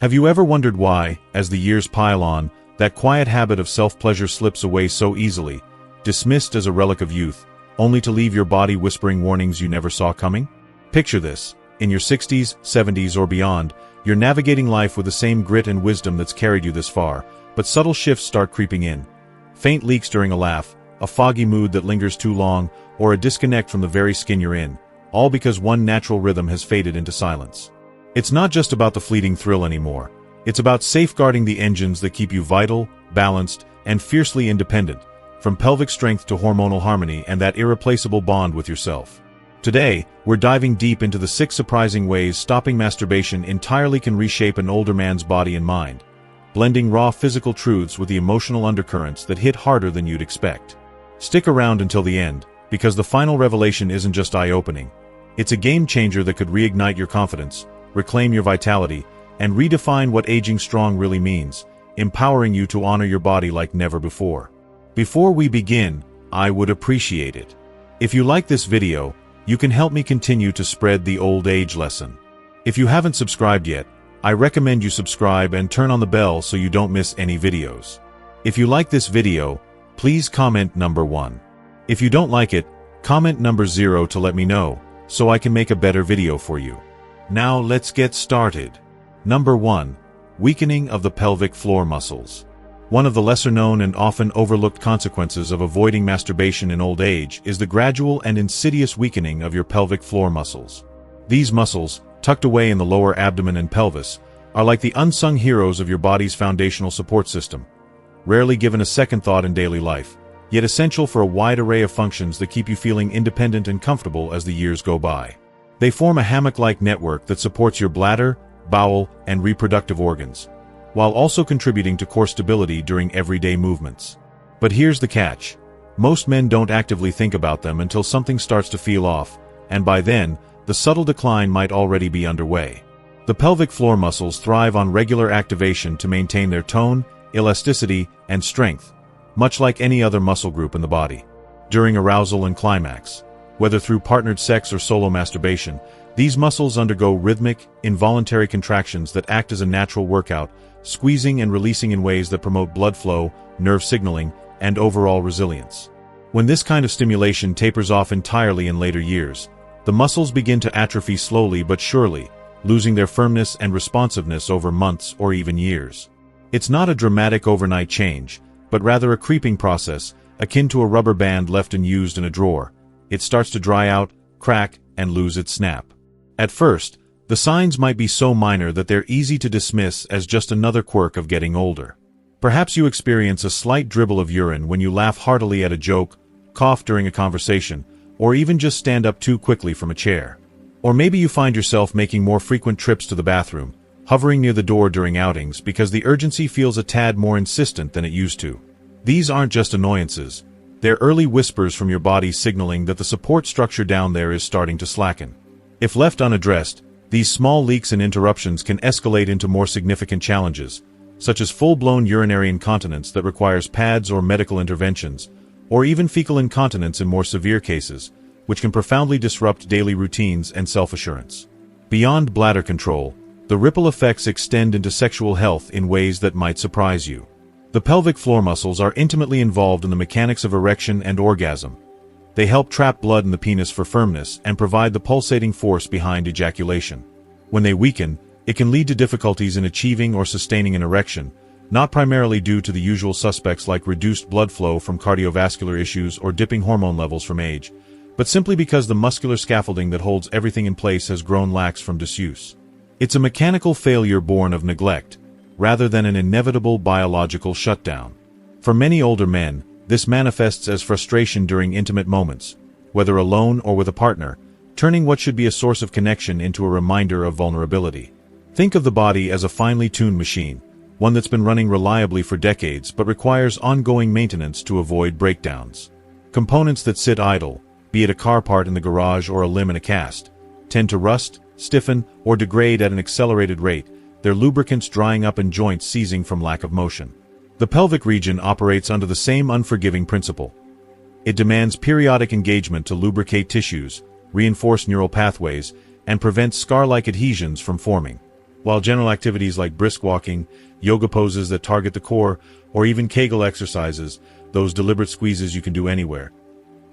Have you ever wondered why, as the years pile on, that quiet habit of self-pleasure slips away so easily, dismissed as a relic of youth, only to leave your body whispering warnings you never saw coming? Picture this. In your 60s, 70s, or beyond, you're navigating life with the same grit and wisdom that's carried you this far, but subtle shifts start creeping in. Faint leaks during a laugh, a foggy mood that lingers too long, or a disconnect from the very skin you're in, all because one natural rhythm has faded into silence. It's not just about the fleeting thrill anymore. It's about safeguarding the engines that keep you vital, balanced, and fiercely independent, from pelvic strength to hormonal harmony and that irreplaceable bond with yourself. Today, we're diving deep into the 6 surprising ways stopping masturbation entirely can reshape an older man's body and mind, blending raw physical truths with the emotional undercurrents that hit harder than you'd expect. Stick around until the end, because the final revelation isn't just eye-opening. It's a game-changer that could reignite your confidence, reclaim your vitality, and redefine what aging strong really means, empowering you to honor your body like never before. Before we begin, I would appreciate it if you like this video. You can help me continue to spread the old age lesson. If you haven't subscribed yet, I recommend you subscribe and turn on the bell so you don't miss any videos. If you like this video, please comment number 1. If you don't like it, comment number 0 to let me know, so I can make a better video for you. Now let's get started. Number 1. Weakening of the pelvic floor muscles. One of the lesser-known and often overlooked consequences of avoiding masturbation in old age is the gradual and insidious weakening of your pelvic floor muscles. These muscles, tucked away in the lower abdomen and pelvis, are like the unsung heroes of your body's foundational support system, rarely given a second thought in daily life, yet essential for a wide array of functions that keep you feeling independent and comfortable as the years go by. They form a hammock-like network that supports your bladder, bowel, and reproductive organs, while also contributing to core stability during everyday movements. But here's the catch. Most men don't actively think about them until something starts to feel off, and by then, the subtle decline might already be underway. The pelvic floor muscles thrive on regular activation to maintain their tone, elasticity, and strength, much like any other muscle group in the body. During arousal and climax, whether through partnered sex or solo masturbation, these muscles undergo rhythmic, involuntary contractions that act as a natural workout, squeezing and releasing in ways that promote blood flow, nerve signaling, and overall resilience. When this kind of stimulation tapers off entirely in later years, the muscles begin to atrophy slowly but surely, losing their firmness and responsiveness over months or even years. It's not a dramatic overnight change, but rather a creeping process, akin to a rubber band left unused in a drawer. It starts to dry out, crack, and lose its snap. At first, the signs might be so minor that they're easy to dismiss as just another quirk of getting older. Perhaps you experience a slight dribble of urine when you laugh heartily at a joke, cough during a conversation, or even just stand up too quickly from a chair. Or maybe you find yourself making more frequent trips to the bathroom, hovering near the door during outings because the urgency feels a tad more insistent than it used to. These aren't just annoyances. They're early whispers from your body signaling that the support structure down there is starting to slacken. If left unaddressed, these small leaks and interruptions can escalate into more significant challenges, such as full-blown urinary incontinence that requires pads or medical interventions, or even fecal incontinence in more severe cases, which can profoundly disrupt daily routines and self-assurance. Beyond bladder control, the ripple effects extend into sexual health in ways that might surprise you. The pelvic floor muscles are intimately involved in the mechanics of erection and orgasm. They help trap blood in the penis for firmness and provide the pulsating force behind ejaculation. When they weaken, it can lead to difficulties in achieving or sustaining an erection, not primarily due to the usual suspects like reduced blood flow from cardiovascular issues or dipping hormone levels from age, but simply because the muscular scaffolding that holds everything in place has grown lax from disuse. It's a mechanical failure born of neglect, rather than an inevitable biological shutdown. For many older men, this manifests as frustration during intimate moments, whether alone or with a partner, turning what should be a source of connection into a reminder of vulnerability. Think of the body as a finely tuned machine, one that's been running reliably for decades but requires ongoing maintenance to avoid breakdowns. Components that sit idle, be it a car part in the garage or a limb in a cast, tend to rust, stiffen, or degrade at an accelerated rate, their lubricants drying up and joints seizing from lack of motion. The pelvic region operates under the same unforgiving principle. It demands periodic engagement to lubricate tissues, reinforce neural pathways, and prevent scar-like adhesions from forming. while general activities like brisk walking, yoga poses that target the core, or even Kegel exercises, those deliberate squeezes you can do anywhere,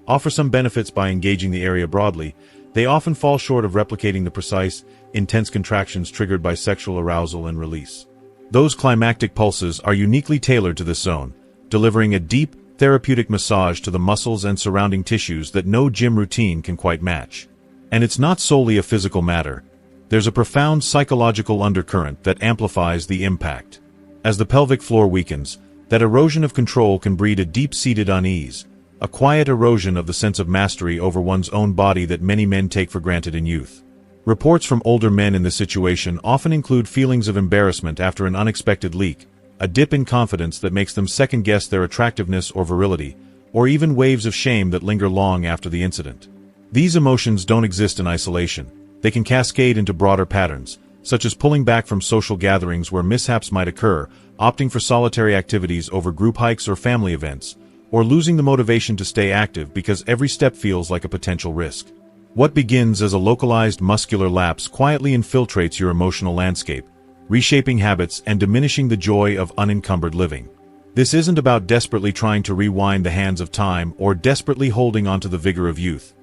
offer some benefits by engaging the area broadly. They often fall short of replicating the precise, intense contractions triggered by sexual arousal and release. Those climactic pulses are uniquely tailored to this zone, delivering a deep, therapeutic massage to the muscles and surrounding tissues that no gym routine can quite match. And it's not solely a physical matter. There's a profound psychological undercurrent that amplifies the impact. As the pelvic floor weakens, that erosion of control can breed a deep-seated unease, a quiet erosion of the sense of mastery over one's own body that many men take for granted in youth. Reports from older men in this situation often include feelings of embarrassment after an unexpected leak, a dip in confidence that makes them second-guess their attractiveness or virility, or even waves of shame that linger long after the incident. These emotions don't exist in isolation. They can cascade into broader patterns, such as pulling back from social gatherings where mishaps might occur, opting for solitary activities over group hikes or family events, or losing the motivation to stay active because every step feels like a potential risk. What begins as a localized muscular lapse quietly infiltrates your emotional landscape, reshaping habits and diminishing the joy of unencumbered living. This isn't about desperately trying to rewind the hands of time or desperately holding onto the vigor of youth.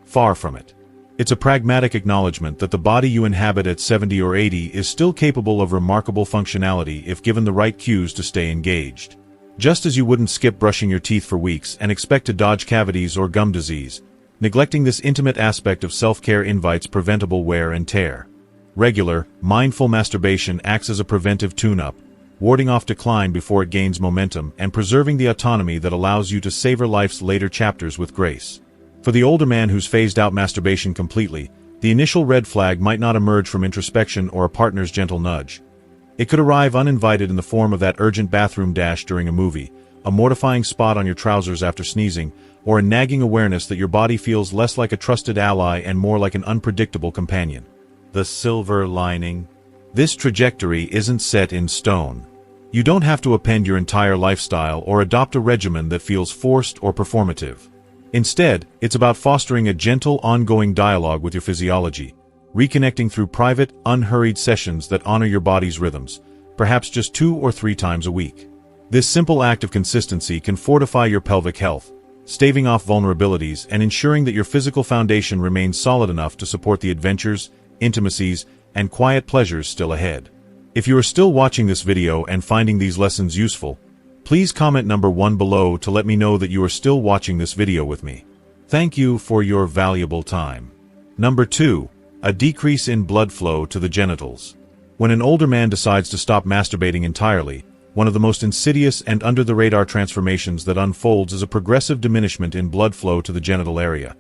Far from it. It's a pragmatic acknowledgement that the body you inhabit at 70 or 80 is still capable of remarkable functionality if given the right cues to stay engaged. Just as you wouldn't skip brushing your teeth for weeks and expect to dodge cavities or gum disease, neglecting this intimate aspect of self-care invites preventable wear and tear. Regular, mindful masturbation acts as a preventive tune-up, warding off decline before it gains momentum and preserving the autonomy that allows you to savor life's later chapters with grace. For the older man who's phased out masturbation completely, the initial red flag might not emerge from introspection or a partner's gentle nudge. It could arrive uninvited in the form of that urgent bathroom dash during a movie, a mortifying spot on your trousers after sneezing, or a nagging awareness that your body feels less like a trusted ally and more like an unpredictable companion. The silver lining. This trajectory isn't set in stone. You don't have to append your entire lifestyle or adopt a regimen that feels forced or performative. Instead, it's about fostering a gentle, ongoing dialogue with your physiology, reconnecting through private, unhurried sessions that honor your body's rhythms, perhaps just 2 or 3 times a week. This simple act of consistency can fortify your pelvic health, staving off vulnerabilities and ensuring that your physical foundation remains solid enough to support the adventures, intimacies, and quiet pleasures still ahead. If you are still watching this video and finding these lessons useful, please comment number 1 below to let me know that you are still watching this video with me. Thank you for your valuable time. Number 2. A decrease in blood flow to the genitals. When an older man decides to stop masturbating entirely, one of the most insidious and under-the-radar transformations that unfolds is a progressive diminishment in blood flow to the genital area.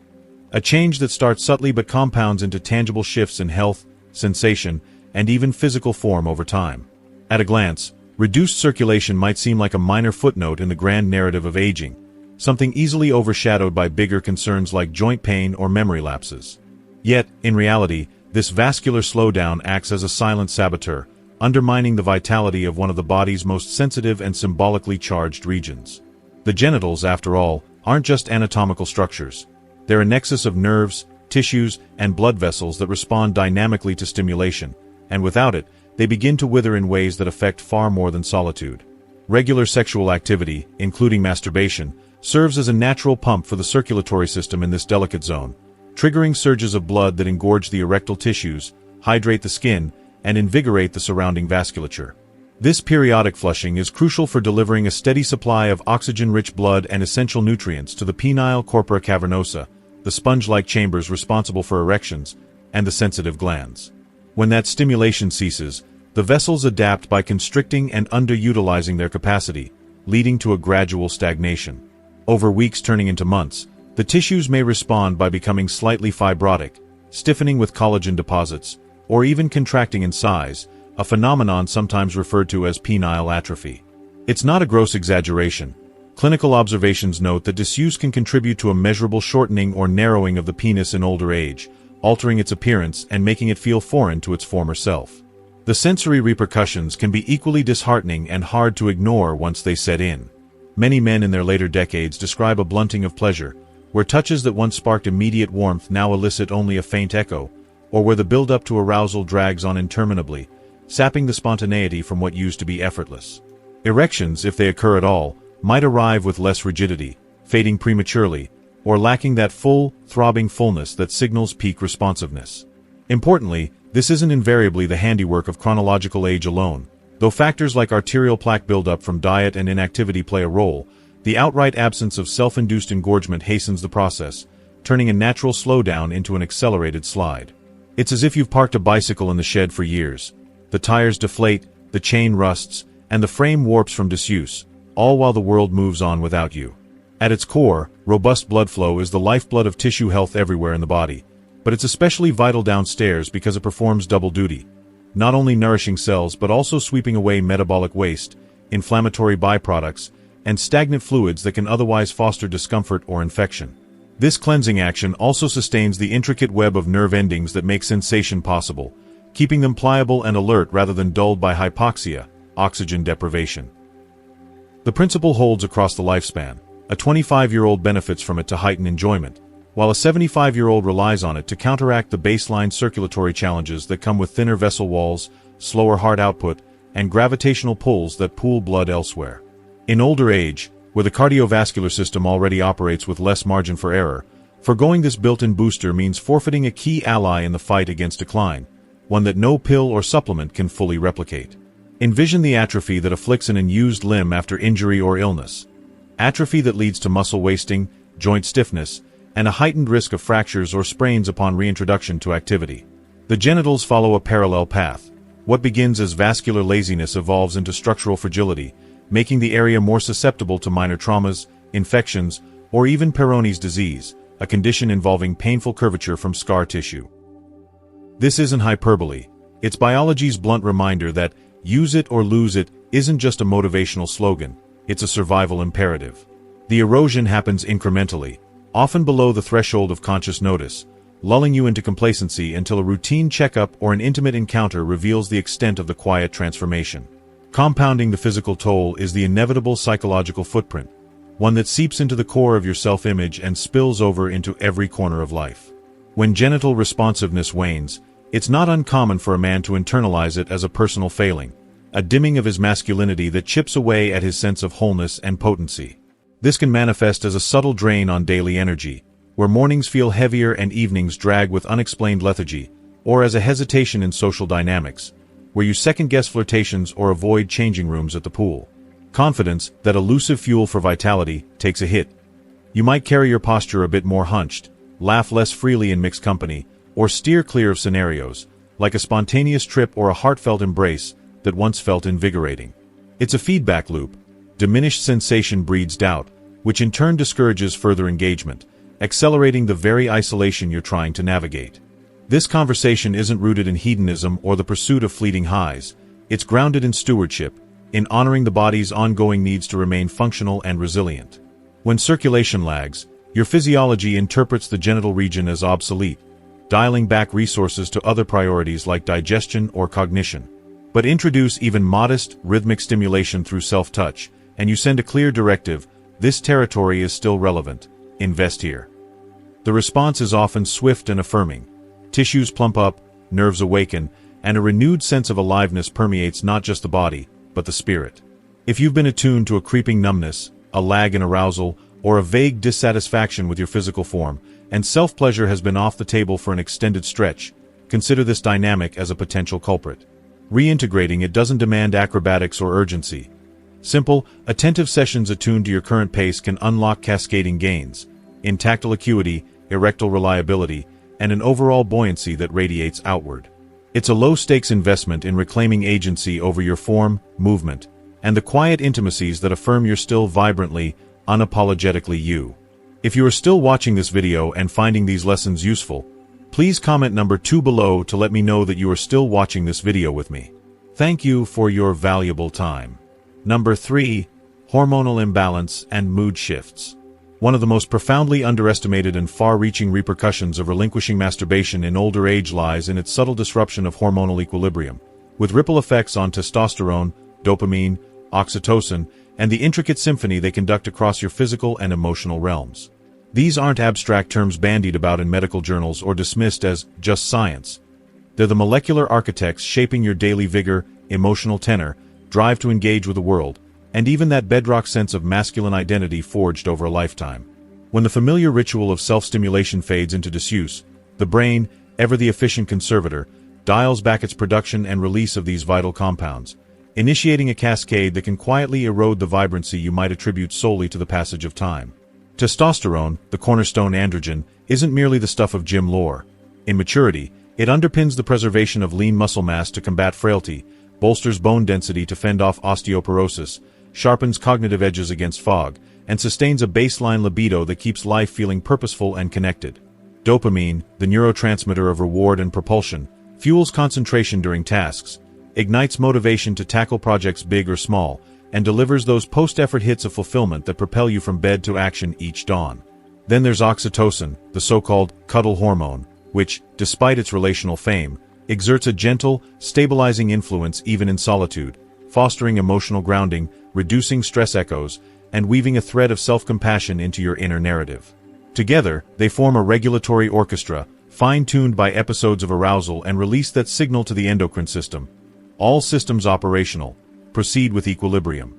A change that starts subtly but compounds into tangible shifts in health, sensation, and even physical form over time. At a glance, reduced circulation might seem like a minor footnote in the grand narrative of aging, something easily overshadowed by bigger concerns like joint pain or memory lapses. Yet, in reality, this vascular slowdown acts as a silent saboteur, undermining the vitality of one of the body's most sensitive and symbolically charged regions. The genitals, after all, aren't just anatomical structures. They're a nexus of nerves, tissues, and blood vessels that respond dynamically to stimulation, and without it, they begin to wither in ways that affect far more than solitude. Regular sexual activity, including masturbation, serves as a natural pump for the circulatory system in this delicate zone, triggering surges of blood that engorge the erectile tissues, hydrate the skin, and invigorate the surrounding vasculature. This periodic flushing is crucial for delivering a steady supply of oxygen-rich blood and essential nutrients to the penile corpora cavernosa, the sponge-like chambers responsible for erections, and the sensitive glands. When that stimulation ceases, the vessels adapt by constricting and underutilizing their capacity, leading to a gradual stagnation. Over weeks turning into months, the tissues may respond by becoming slightly fibrotic, stiffening with collagen deposits, or even contracting in size, a phenomenon sometimes referred to as penile atrophy. It's not a gross exaggeration. Clinical observations note that disuse can contribute to a measurable shortening or narrowing of the penis in older age, altering its appearance and making it feel foreign to its former self. The sensory repercussions can be equally disheartening and hard to ignore once they set in. Many men in their later decades describe a blunting of pleasure, where touches that once sparked immediate warmth now elicit only a faint echo, or where the build-up to arousal drags on interminably, sapping the spontaneity from what used to be effortless. Erections, if they occur at all, might arrive with less rigidity, fading prematurely, or lacking that full, throbbing fullness that signals peak responsiveness. Importantly, this isn't invariably the handiwork of chronological age alone. Though factors like arterial plaque buildup from diet and inactivity play a role, the outright absence of self-induced engorgement hastens the process, turning a natural slowdown into an accelerated slide. It's as if you've parked a bicycle in the shed for years. The tires deflate, the chain rusts, and the frame warps from disuse, all while the world moves on without you. At its core, robust blood flow is the lifeblood of tissue health everywhere in the body, but it's especially vital downstairs because it performs double duty, not only nourishing cells but also sweeping away metabolic waste, inflammatory byproducts, and stagnant fluids that can otherwise foster discomfort or infection. This cleansing action also sustains the intricate web of nerve endings that make sensation possible, keeping them pliable and alert rather than dulled by hypoxia, oxygen deprivation. The principle holds across the lifespan. A 25-year-old benefits from it to heighten enjoyment, while a 75-year-old relies on it to counteract the baseline circulatory challenges that come with thinner vessel walls, slower heart output, and gravitational pulls that pool blood elsewhere. In older age, where the cardiovascular system already operates with less margin for error, forgoing this built-in booster means forfeiting a key ally in the fight against decline, one that no pill or supplement can fully replicate. Envision the atrophy that afflicts an unused limb after injury or illness. Atrophy that leads to muscle wasting, joint stiffness, and a heightened risk of fractures or sprains upon reintroduction to activity. The genitals follow a parallel path. What begins as vascular laziness evolves into structural fragility, making the area more susceptible to minor traumas, infections, or even Peyronie's disease, a condition involving painful curvature from scar tissue. This isn't hyperbole. It's biology's blunt reminder that use it or lose it isn't just a motivational slogan, it's a survival imperative. The erosion happens incrementally, often below the threshold of conscious notice, lulling you into complacency until a routine checkup or an intimate encounter reveals the extent of the quiet transformation. Compounding the physical toll is the inevitable psychological footprint, one that seeps into the core of your self-image and spills over into every corner of life. When genital responsiveness wanes, it's not uncommon for a man to internalize it as a personal failing, a dimming of his masculinity that chips away at his sense of wholeness and potency. This can manifest as a subtle drain on daily energy, where mornings feel heavier and evenings drag with unexplained lethargy, or as a hesitation in social dynamics, where you second-guess flirtations or avoid changing rooms at the pool. Confidence, that elusive fuel for vitality, takes a hit. You might carry your posture a bit more hunched, laugh less freely in mixed company, or steer clear of scenarios, like a spontaneous trip or a heartfelt embrace that once felt invigorating. It's a feedback loop. Diminished sensation breeds doubt, which in turn discourages further engagement, accelerating the very isolation you're trying to navigate. This conversation isn't rooted in hedonism or the pursuit of fleeting highs. It's grounded in stewardship, in honoring the body's ongoing needs to remain functional and resilient. When circulation lags, your physiology interprets the genital region as obsolete, dialing back resources to other priorities like digestion or cognition. But introduce even modest, rhythmic stimulation through self-touch, and you send a clear directive: this territory is still relevant. Invest here. The response is often swift and affirming. Tissues plump up, nerves awaken, and a renewed sense of aliveness permeates not just the body, but the spirit. If you've been attuned to a creeping numbness, a lag in arousal, or a vague dissatisfaction with your physical form, and self-pleasure has been off the table for an extended stretch, consider this dynamic as a potential culprit. Reintegrating it doesn't demand acrobatics or urgency. Simple, attentive sessions attuned to your current pace can unlock cascading gains in tactile acuity, erectile reliability, and an overall buoyancy that radiates outward. It's a low-stakes investment in reclaiming agency over your form, movement, and the quiet intimacies that affirm you're still vibrantly, unapologetically you. If you are still watching this video and finding these lessons useful, please comment number 2 below to let me know that you are still watching this video with me. Thank you for your valuable time. Number 3. Hormonal imbalance and mood shifts. One of the most profoundly underestimated and far-reaching repercussions of relinquishing masturbation in older age lies in its subtle disruption of hormonal equilibrium, with ripple effects on testosterone, dopamine, oxytocin, and the intricate symphony they conduct across your physical and emotional realms. These aren't abstract terms bandied about in medical journals or dismissed as just science. They're the molecular architects shaping your daily vigor, emotional tenor, drive to engage with the world, and even that bedrock sense of masculine identity forged over a lifetime. When the familiar ritual of self-stimulation fades into disuse, the brain, ever the efficient conservator, dials back its production and release of these vital compounds, initiating a cascade that can quietly erode the vibrancy you might attribute solely to the passage of time. Testosterone, the cornerstone androgen, isn't merely the stuff of gym lore. In maturity, it underpins the preservation of lean muscle mass to combat frailty, bolsters bone density to fend off osteoporosis, sharpens cognitive edges against fog, and sustains a baseline libido that keeps life feeling purposeful and connected. Dopamine, the neurotransmitter of reward and propulsion, fuels concentration during tasks, ignites motivation to tackle projects big or small, and delivers those post-effort hits of fulfillment that propel you from bed to action each dawn. Then there's oxytocin, the so-called cuddle hormone, which, despite its relational fame, exerts a gentle, stabilizing influence even in solitude, fostering emotional grounding, reducing stress echoes, and weaving a thread of self-compassion into your inner narrative. Together, they form a regulatory orchestra, fine-tuned by episodes of arousal and release that signal to the endocrine system. All systems operational. Proceed with equilibrium.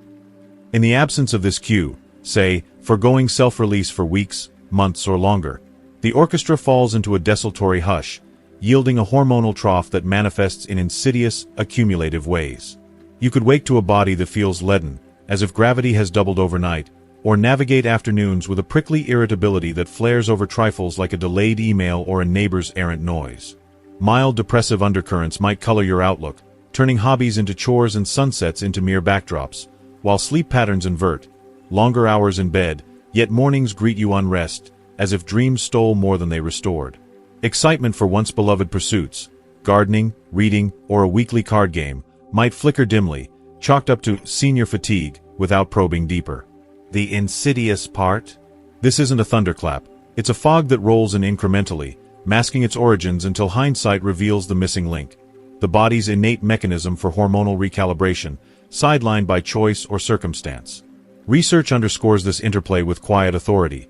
In the absence of this cue, say, foregoing self-release for weeks, months, or longer, the orchestra falls into a desultory hush, yielding a hormonal trough that manifests in insidious, accumulative ways. You could wake to a body that feels leaden, as if gravity has doubled overnight, or navigate afternoons with a prickly irritability that flares over trifles like a delayed email or a neighbor's errant noise. Mild depressive undercurrents might color your outlook, turning hobbies into chores and sunsets into mere backdrops, while sleep patterns invert, longer hours in bed, yet mornings greet you unrest, as if dreams stole more than they restored. Excitement for once beloved pursuits, gardening, reading, or a weekly card game, might flicker dimly, chalked up to senior fatigue, without probing deeper. The insidious part? This isn't a thunderclap. It's a fog that rolls in incrementally, masking its origins until hindsight reveals the missing link. The body's innate mechanism for hormonal recalibration, sidelined by choice or circumstance. Research underscores this interplay with quiet authority.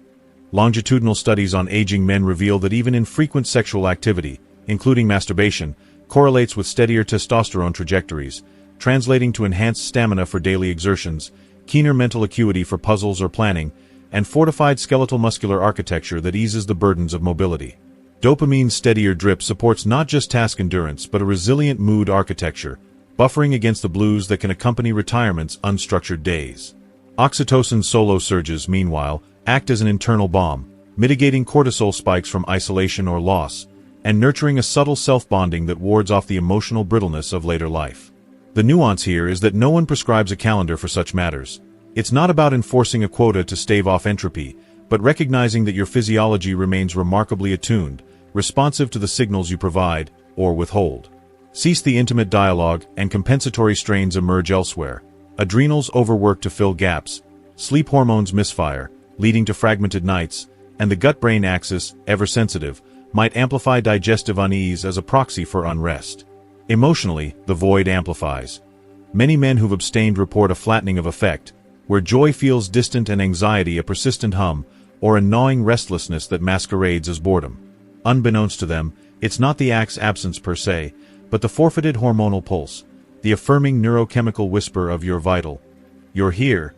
Longitudinal studies on aging men reveal that even infrequent sexual activity, including masturbation, correlates with steadier testosterone trajectories, translating to enhanced stamina for daily exertions, keener mental acuity for puzzles or planning, and fortified skeletal muscular architecture that eases the burdens of mobility. Dopamine's steadier drip supports not just task endurance but a resilient mood architecture, buffering against the blues that can accompany retirement's unstructured days. Oxytocin's solo surges, meanwhile, act as an internal bomb, mitigating cortisol spikes from isolation or loss, and nurturing a subtle self-bonding that wards off the emotional brittleness of later life. The nuance here is that no one prescribes a calendar for such matters. It's not about enforcing a quota to stave off entropy, but recognizing that your physiology remains remarkably attuned, responsive to the signals you provide, or withhold. Cease the intimate dialogue, and compensatory strains emerge elsewhere. Adrenals overwork to fill gaps, sleep hormones misfire, leading to fragmented nights, and the gut-brain axis, ever sensitive, might amplify digestive unease as a proxy for unrest. Emotionally, the void amplifies. Many men who've abstained report a flattening of effect, where joy feels distant and anxiety a persistent hum, or a gnawing restlessness that masquerades as boredom. Unbeknownst to them, it's not the act's absence per se, but the forfeited hormonal pulse, the affirming neurochemical whisper of "you're vital, you're here,"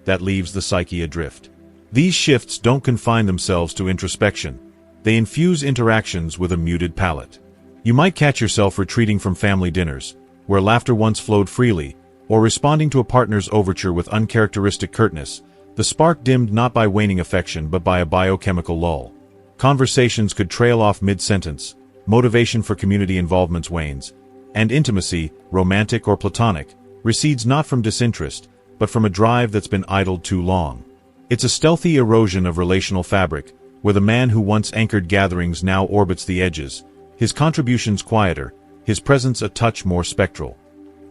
that leaves the psyche adrift. These shifts don't confine themselves to introspection. They infuse interactions with a muted palate. You might catch yourself retreating from family dinners, where laughter once flowed freely, or responding to a partner's overture with uncharacteristic curtness, the spark dimmed not by waning affection but by a biochemical lull. Conversations could trail off mid-sentence, motivation for community involvements wanes, and intimacy, romantic or platonic, recedes not from disinterest, but from a drive that's been idled too long. It's a stealthy erosion of relational fabric, where the man who once anchored gatherings now orbits the edges, his contributions quieter, his presence a touch more spectral.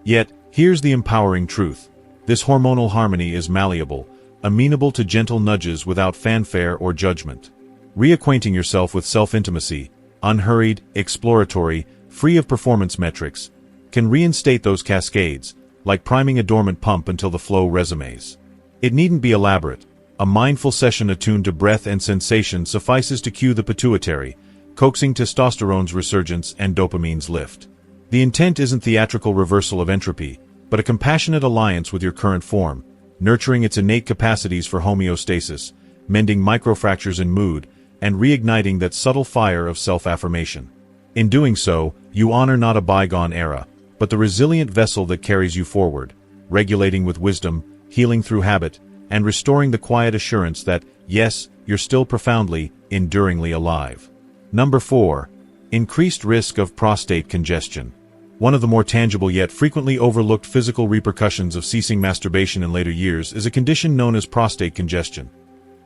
Yet, here's the empowering truth. This hormonal harmony is malleable, amenable to gentle nudges without fanfare or judgment. Reacquainting yourself with self-intimacy, unhurried, exploratory, free of performance metrics, can reinstate those cascades, like priming a dormant pump until the flow resumes. It needn't be elaborate. A mindful session attuned to breath and sensation suffices to cue the pituitary, coaxing testosterone's resurgence and dopamine's lift. The intent isn't theatrical reversal of entropy, but a compassionate alliance with your current form, nurturing its innate capacities for homeostasis, mending microfractures in mood, and reigniting that subtle fire of self-affirmation. In doing so, you honor not a bygone era, but the resilient vessel that carries you forward, regulating with wisdom, healing through habit, and restoring the quiet assurance that, yes, you're still profoundly, enduringly alive. Number 4. Increased risk of prostate congestion. One of the more tangible yet frequently overlooked physical repercussions of ceasing masturbation in later years is a condition known as prostate congestion.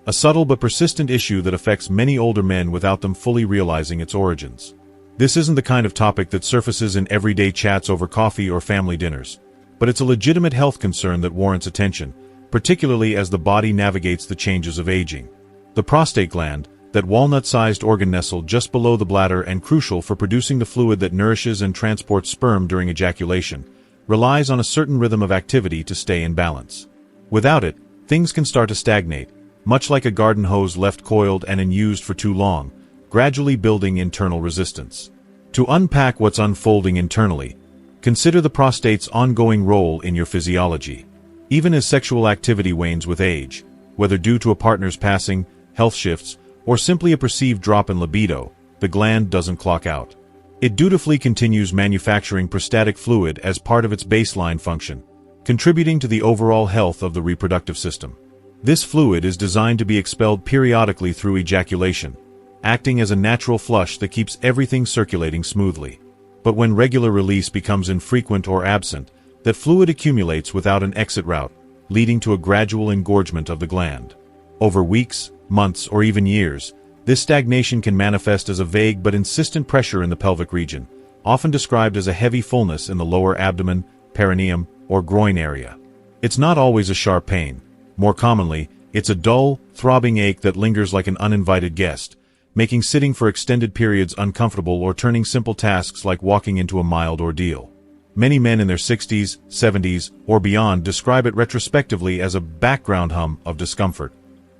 A subtle but persistent issue that affects many older men without them fully realizing its origins. This isn't the kind of topic that surfaces in everyday chats over coffee or family dinners, but it's a legitimate health concern that warrants attention, particularly as the body navigates the changes of aging. The prostate gland, that walnut-sized organ nestled just below the bladder and crucial for producing the fluid that nourishes and transports sperm during ejaculation, relies on a certain rhythm of activity to stay in balance. Without it, things can start to stagnate, much like a garden hose left coiled and unused for too long, gradually building internal resistance. To unpack what's unfolding internally, consider the prostate's ongoing role in your physiology. Even as sexual activity wanes with age, whether due to a partner's passing, health shifts, or simply a perceived drop in libido, the gland doesn't clock out. It dutifully continues manufacturing prostatic fluid as part of its baseline function, contributing to the overall health of the reproductive system. This fluid is designed to be expelled periodically through ejaculation, acting as a natural flush that keeps everything circulating smoothly. But when regular release becomes infrequent or absent, that fluid accumulates without an exit route, leading to a gradual engorgement of the gland. Over weeks, months, or even years, this stagnation can manifest as a vague but insistent pressure in the pelvic region, often described as a heavy fullness in the lower abdomen, perineum, or groin area. It's not always a sharp pain. More commonly, it's a dull, throbbing ache that lingers like an uninvited guest, making sitting for extended periods uncomfortable or turning simple tasks like walking into a mild ordeal. Many men in their 60s, 70s, or beyond describe it retrospectively as a background hum of discomfort,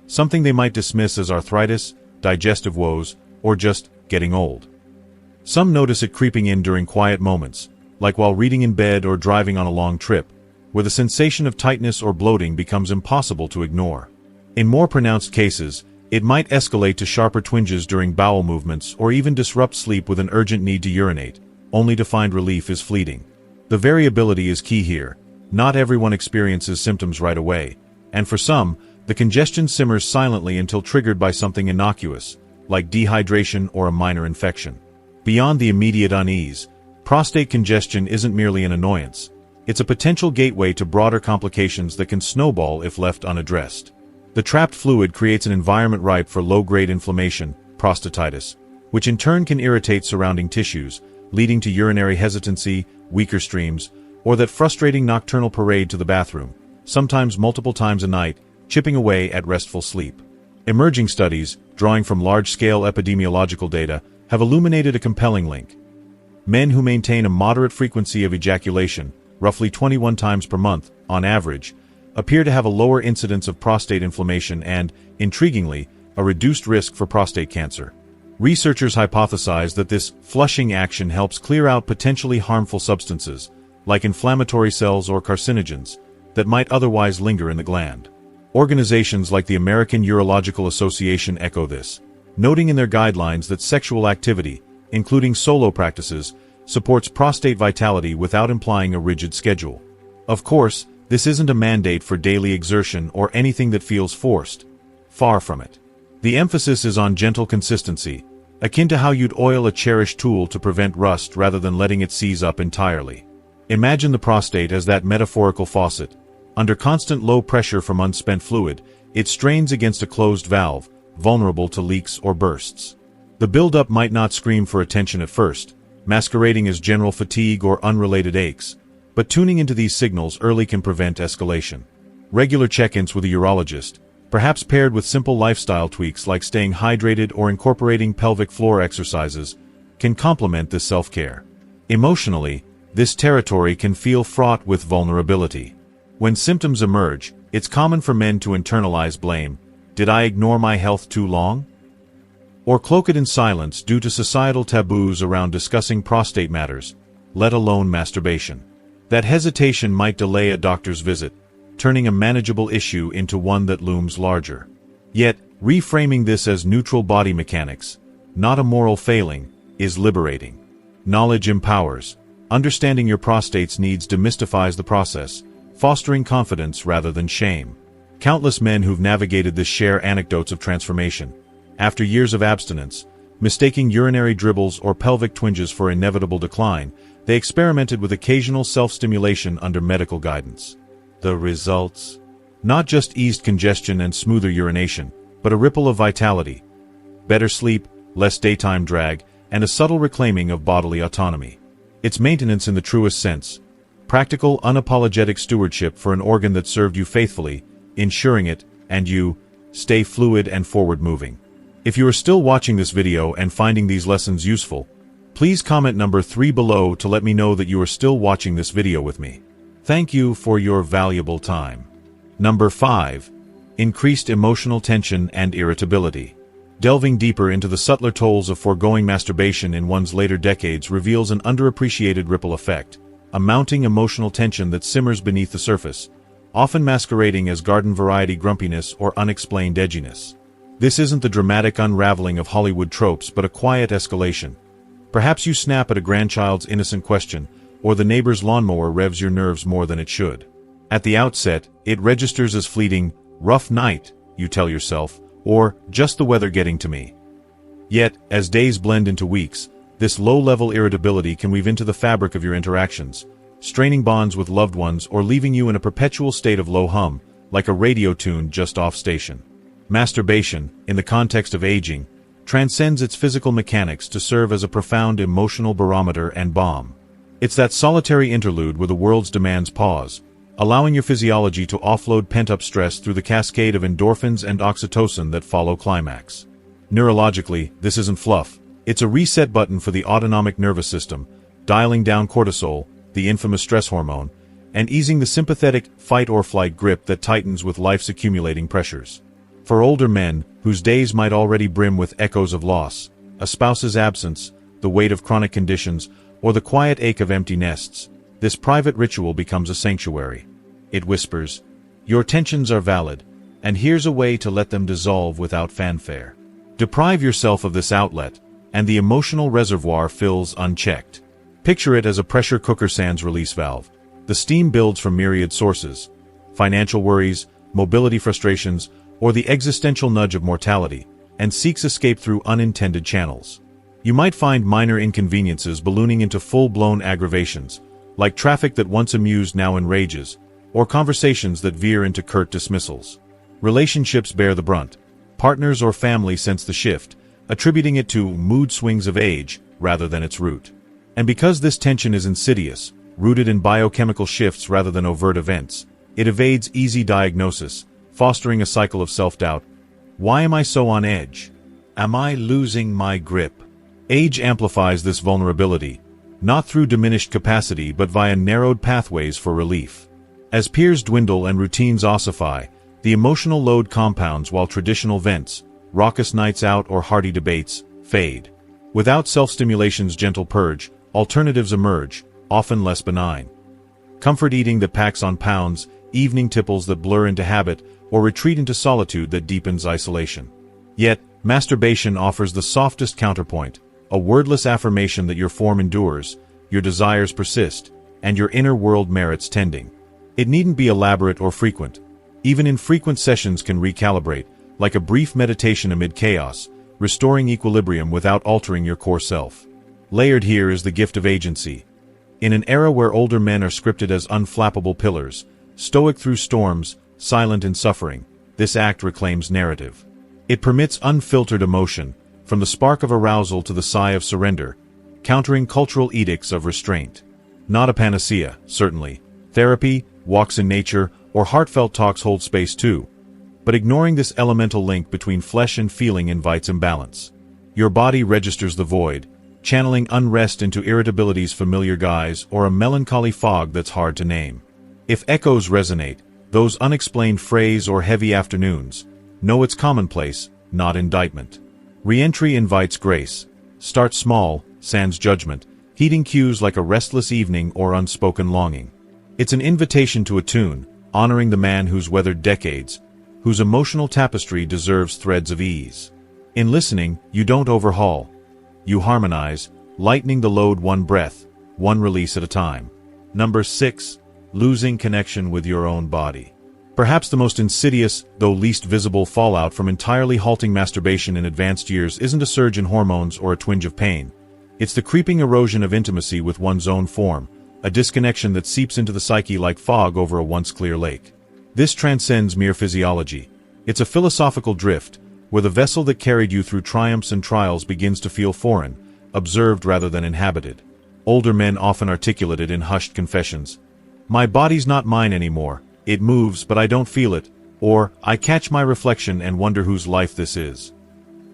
something they might dismiss as arthritis, digestive woes, or just getting old. Some notice it creeping in during quiet moments, like while reading in bed or driving on a long trip, where the sensation of tightness or bloating becomes impossible to ignore. In more pronounced cases, it might escalate to sharper twinges during bowel movements or even disrupt sleep with an urgent need to urinate, only to find relief is fleeting. The variability is key here. Not everyone experiences symptoms right away, and for some, the congestion simmers silently until triggered by something innocuous, like dehydration or a minor infection. Beyond the immediate unease, prostate congestion isn't merely an annoyance. It's a potential gateway to broader complications that can snowball if left unaddressed. The trapped fluid creates an environment ripe for low-grade inflammation, prostatitis, which in turn can irritate surrounding tissues, leading to urinary hesitancy, weaker streams, or that frustrating nocturnal parade to the bathroom, sometimes multiple times a night, chipping away at restful sleep. Emerging studies, drawing from large-scale epidemiological data, have illuminated a compelling link. Men who maintain a moderate frequency of ejaculation, roughly 21 times per month, on average, appear to have a lower incidence of prostate inflammation and, intriguingly, a reduced risk for prostate cancer. Researchers hypothesize that this flushing action helps clear out potentially harmful substances, like inflammatory cells or carcinogens, that might otherwise linger in the gland. Organizations like the American Urological Association echo this, noting in their guidelines that sexual activity, including solo practices, supports prostate vitality without implying a rigid schedule. Of course, this isn't a mandate for daily exertion or anything that feels forced. Far from it. The emphasis is on gentle consistency, akin to how you'd oil a cherished tool to prevent rust rather than letting it seize up entirely. Imagine the prostate as that metaphorical faucet. Under constant low pressure from unspent fluid, it strains against a closed valve, vulnerable to leaks or bursts. The buildup might not scream for attention at first, masquerading as general fatigue or unrelated aches, but tuning into these signals early can prevent escalation. Regular check-ins with a urologist, perhaps paired with simple lifestyle tweaks like staying hydrated or incorporating pelvic floor exercises, can complement this self-care. Emotionally, this territory can feel fraught with vulnerability. When symptoms emerge, it's common for men to internalize blame. Did I ignore my health too long? or cloak it in silence due to societal taboos around discussing prostate matters, let alone masturbation. That hesitation might delay a doctor's visit, turning a manageable issue into one that looms larger. Yet, reframing this as neutral body mechanics, not a moral failing, is liberating. Knowledge empowers. Understanding your prostate's needs demystifies the process, fostering confidence rather than shame. Countless men who've navigated this share anecdotes of transformation. After years of abstinence, mistaking urinary dribbles or pelvic twinges for inevitable decline, they experimented with occasional self-stimulation under medical guidance. The results? Not just eased congestion and smoother urination, but a ripple of vitality. Better sleep, less daytime drag, and a subtle reclaiming of bodily autonomy. It's maintenance in the truest sense. Practical, unapologetic stewardship for an organ that served you faithfully, ensuring it, and you, stay fluid and forward-moving. If you are still watching this video and finding these lessons useful, please comment number 3 below to let me know that you are still watching this video with me. Thank you for your valuable time. Number 5. Increased emotional tension and irritability. Delving deeper into the subtler tolls of foregoing masturbation in one's later decades reveals an underappreciated ripple effect, a mounting emotional tension that simmers beneath the surface, often masquerading as garden-variety grumpiness or unexplained edginess. This isn't the dramatic unraveling of Hollywood tropes but a quiet escalation. Perhaps you snap at a grandchild's innocent question, or the neighbor's lawnmower revs your nerves more than it should. At the outset, it registers as fleeting, rough night, you tell yourself, or just the weather getting to me. Yet, as days blend into weeks, this low-level irritability can weave into the fabric of your interactions, straining bonds with loved ones or leaving you in a perpetual state of low hum, like a radio tune just off station. Masturbation, in the context of aging, transcends its physical mechanics to serve as a profound emotional barometer and balm. It's that solitary interlude where the world's demands pause, allowing your physiology to offload pent-up stress through the cascade of endorphins and oxytocin that follow climax. Neurologically, this isn't fluff. It's a reset button for the autonomic nervous system, dialing down cortisol, the infamous stress hormone, and easing the sympathetic fight-or-flight grip that tightens with life's accumulating pressures. For older men, whose days might already brim with echoes of loss, a spouse's absence, the weight of chronic conditions, or the quiet ache of empty nests, this private ritual becomes a sanctuary. It whispers, "Your tensions are valid, and here's a way to let them dissolve without fanfare." Deprive yourself of this outlet, and the emotional reservoir fills unchecked. Picture it as a pressure cooker sans release valve. The steam builds from myriad sources: financial worries, mobility frustrations, or the existential nudge of mortality, and seeks escape through unintended channels. You might find minor inconveniences ballooning into full-blown aggravations, like traffic that once amused now enrages, or conversations that veer into curt dismissals. Relationships bear the brunt. Partners or family sense the shift, attributing it to mood swings of age rather than its root. And because this tension is insidious, rooted in biochemical shifts rather than overt events, it evades easy diagnosis, fostering a cycle of self-doubt. Why am I so on edge? Am I losing my grip? Age amplifies this vulnerability, not through diminished capacity but via narrowed pathways for relief. As peers dwindle and routines ossify, the emotional load compounds while traditional vents, raucous nights out or hearty debates, fade. Without self-stimulation's gentle purge, alternatives emerge, often less benign. Comfort eating that packs on pounds, evening tipples that blur into habit, or retreat into solitude that deepens isolation. Yet, masturbation offers the softest counterpoint, a wordless affirmation that your form endures, your desires persist, and your inner world merits tending. It needn't be elaborate or frequent. Even infrequent sessions can recalibrate, like a brief meditation amid chaos, restoring equilibrium without altering your core self. Layered here is the gift of agency. In an era where older men are scripted as unflappable pillars, stoic through storms, silent in suffering, this act reclaims narrative. It permits unfiltered emotion, from the spark of arousal to the sigh of surrender, countering cultural edicts of restraint. Not a panacea, certainly. Therapy, walks in nature, or heartfelt talks hold space too. But ignoring this elemental link between flesh and feeling invites imbalance. Your body registers the void, channeling unrest into irritability's familiar guise or a melancholy fog that's hard to name. If echoes resonate, those unexplained frays or heavy afternoons, know it's commonplace, not indictment. Re-entry invites grace. Start small, sans judgment, heeding cues like a restless evening or unspoken longing. It's an invitation to attune, honoring the man who's weathered decades, whose emotional tapestry deserves threads of ease. In listening, you don't overhaul. You harmonize, lightening the load one breath, one release at a time. Number 6. Losing connection with your own body. Perhaps the most insidious, though least visible fallout from entirely halting masturbation in advanced years isn't a surge in hormones or a twinge of pain. It's the creeping erosion of intimacy with one's own form, a disconnection that seeps into the psyche like fog over a once clear lake. This transcends mere physiology. It's a philosophical drift, where the vessel that carried you through triumphs and trials begins to feel foreign, observed rather than inhabited. Older men often articulate it in hushed confessions. My body's not mine anymore. It moves, but I don't feel it. Or, I catch my reflection and wonder whose life this is.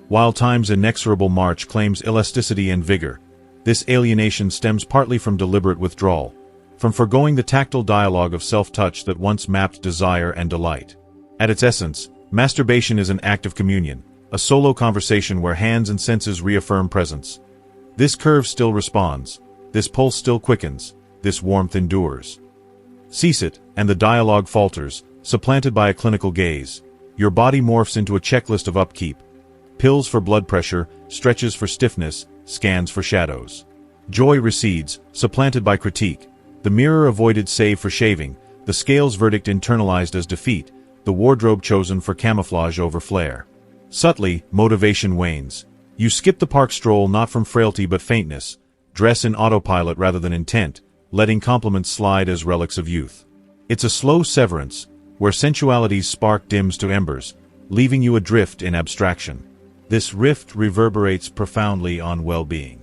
While time's inexorable march claims elasticity and vigor, this alienation stems partly from deliberate withdrawal, from forgoing the tactile dialogue of self-touch that once mapped desire and delight. At its essence, masturbation is an act of communion, a solo conversation where hands and senses reaffirm presence. This curve still responds, this pulse still quickens, this warmth endures. Cease it, and the dialogue falters, supplanted by a clinical gaze. Your body morphs into a checklist of upkeep. Pills for blood pressure, stretches for stiffness, scans for shadows. Joy recedes, supplanted by critique. The mirror avoided save for shaving, the scales verdict internalized as defeat, the wardrobe chosen for camouflage over flair. Subtly, motivation wanes. You skip the park stroll not from frailty but faintness, dress in autopilot rather than intent, letting compliments slide as relics of youth. It's a slow severance, where sensuality's spark dims to embers, leaving you adrift in abstraction. This rift reverberates profoundly on well-being.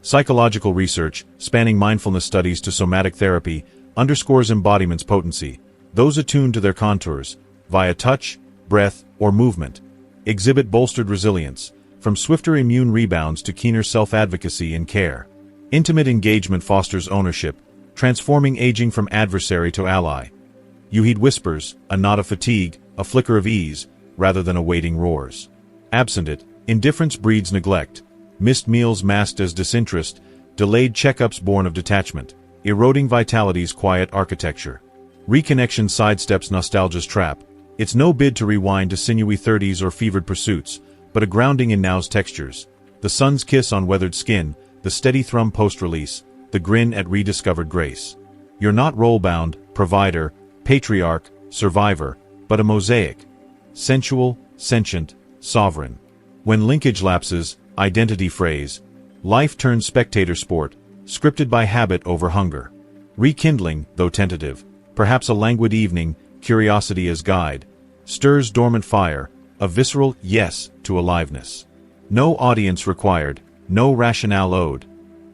Psychological research, spanning mindfulness studies to somatic therapy, underscores embodiment's potency. Those attuned to their contours, via touch, breath, or movement, exhibit bolstered resilience, from swifter immune rebounds to keener self-advocacy and care. Intimate engagement fosters ownership, transforming aging from adversary to ally. You heed whispers, a nod of fatigue, a flicker of ease, rather than awaiting roars. Absent it, indifference breeds neglect, missed meals masked as disinterest, delayed checkups born of detachment, eroding vitality's quiet architecture. Reconnection sidesteps nostalgia's trap. It's no bid to rewind to sinewy 30s or fevered pursuits, but a grounding in now's textures. The sun's kiss on weathered skin, the steady thrum post-release, the grin at rediscovered grace. You're not role-bound, provider, patriarch, survivor, but a mosaic. Sensual, sentient, sovereign. When linkage lapses, identity frays. Life turns spectator sport, scripted by habit over hunger. Rekindling, though tentative, perhaps a languid evening, curiosity as guide, stirs dormant fire, a visceral yes to aliveness. No audience required, no rationale owed.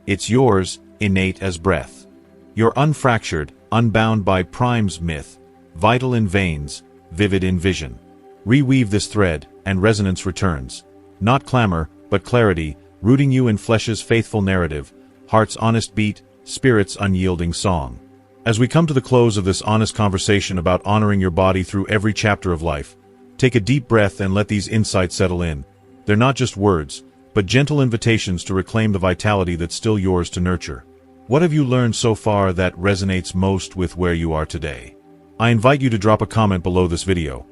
It's yours, innate as breath. You're unfractured, unbound by Prime's myth, vital in veins, vivid in vision. Reweave this thread, and resonance returns. Not clamor, but clarity, rooting you in flesh's faithful narrative, heart's honest beat, spirit's unyielding song. As we come to the close of this honest conversation about honoring your body through every chapter of life, take a deep breath and let these insights settle in. They're not just words, but gentle invitations to reclaim the vitality that's still yours to nurture. What have you learned so far that resonates most with where you are today? I invite you to drop a comment below this video.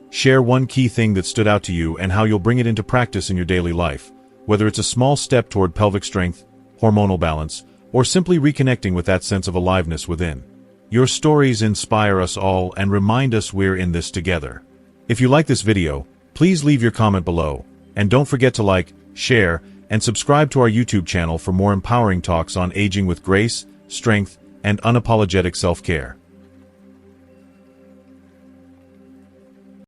Share one key thing that stood out to you and how you'll bring it into practice in your daily life, whether it's a small step toward pelvic strength, hormonal balance, or simply reconnecting with that sense of aliveness within. Your stories inspire us all and remind us we're in this together. If you like this video, please leave your comment below, and don't forget to like, share, and subscribe to our YouTube channel for more empowering talks on aging with grace, strength, and unapologetic self-care.